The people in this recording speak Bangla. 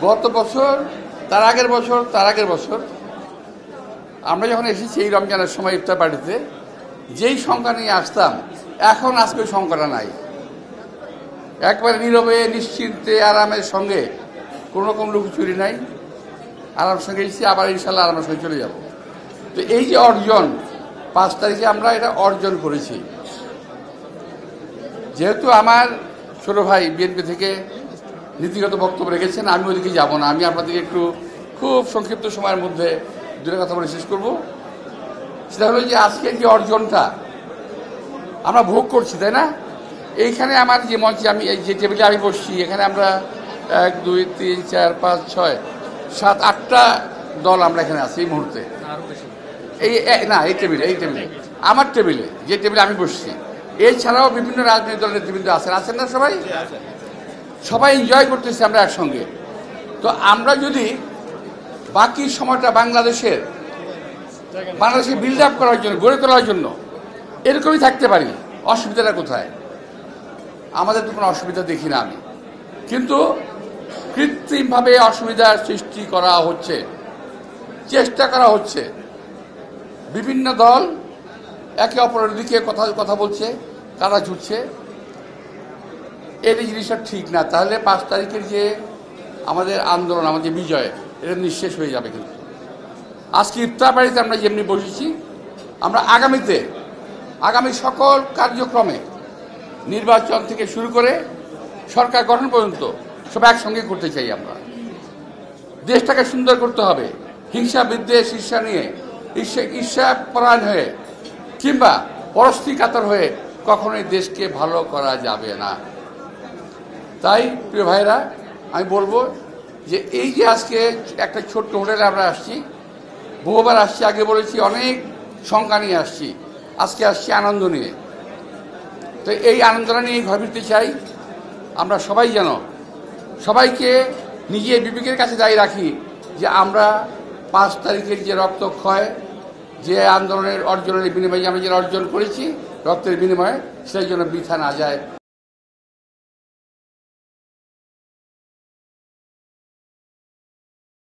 গত বছর, তার আগের বছর আমরা যখন এসেছি এই রমজানের সময় ইফতার পার্টিতে, যেই সংখ্যা নিয়ে আসতাম, এখন আজকে ওই সংখ্যাটা নাই। একবারে নীরবে নিশ্চিন্তে আরামের সঙ্গে কোনো রকম লুকোচুরি নাই, আরামের সঙ্গে এসেছি, আবার ইনশাল্লাহ আরামের সঙ্গে চলে যাব। তো এই যে অর্জন, 5 তারিখে আমরা এটা অর্জন করেছি। যেহেতু আমার ছোট ভাই বিএনপি থেকে নীতিগত বক্তব্য রেখেছেন, আমি ওইদিকে যাব না। আমি আপনাদেরকে একটু খুব সংক্ষিপ্ত সময়ের মধ্যে দুটো কথা বলে শেষ করব। সেটা হলো যে আজকের যে অর্জনটা আমরা ভোগ করছি, তাই না? এইখানে আমার যে মঞ্চে আমি যে টেবিলে আমি বসছি, এখানে আমরা 1 2 3 4 5 6 7 8টা দল আমরা এখানে আছি এই মুহূর্তে। এই টেবিলে আমার টেবিলে, যে টেবিলে আমি বসছি, এছাড়াও বিভিন্ন রাজনৈতিক দলের নেতৃবৃন্দ আছেন না? সবাই এনজয় করতেছি আমরা একসঙ্গে। তো আমরা যদি বাকি সময়টা বাংলাদেশের বিল্ড আপ করার জন্য, গড়ে তোলার জন্য এরকমই থাকতে পারি, অসুবিধাটা কোথায়? আমাদের তো কোনো অসুবিধা দেখি না আমি। কিন্তু কৃত্রিমভাবে অসুবিধার সৃষ্টি করা হচ্ছে, চেষ্টা করা হচ্ছে। বিভিন্ন দল একে অপরের দিকে কথা বলছে, কারা ছুটছে। এই জিনিসটা ঠিক না। তাহলে 5 তারিখের যে আমাদের আন্দোলন, আমাদের বিজয়, এটা নিঃশেষ হয়ে যাবে। কিন্তু আজকে ইফতার বাড়িতে আমরা যেমনি বসেছি, আমরা আগামী সকল কার্যক্রমে, নির্বাচন থেকে শুরু করে সরকার গঠন পর্যন্ত সব একসঙ্গে করতে চাই। আমরা দেশটাকে সুন্দর করতে হবে। হিংসা বিদ্বেষ ঈর্ষা নিয়ে, ঈর্ষাপরায়ণ হয়ে কিংবা পরশ্রী কাতর হয়ে কখনোই দেশকে ভালো করা যাবে না। তাই প্রিয় ভাইরা, আমি বলবো যে এই যে আজকে একটা ছোট্ট হোটেলে আমরা আসছি, বহুবার আসছি, আগে বলেছি অনেক সংখ্যা নিয়ে আসছি, আজকে আসছি আনন্দ নিয়ে। তো এই আনন্দটা নিয়ে ঘর ফিরতে চাই। আমরা সবাই যেন সবাইকে নিজের বিবেকের কাছে দায়ী রাখি যে আমরা 5 তারিখের যে রক্তক্ষয়, যে আন্দোলনের অর্জনের বিনিময়ে আমরা যে অর্জন করেছি, রক্তের বিনিময়ে, সেই জন্য বৃথা না যায়।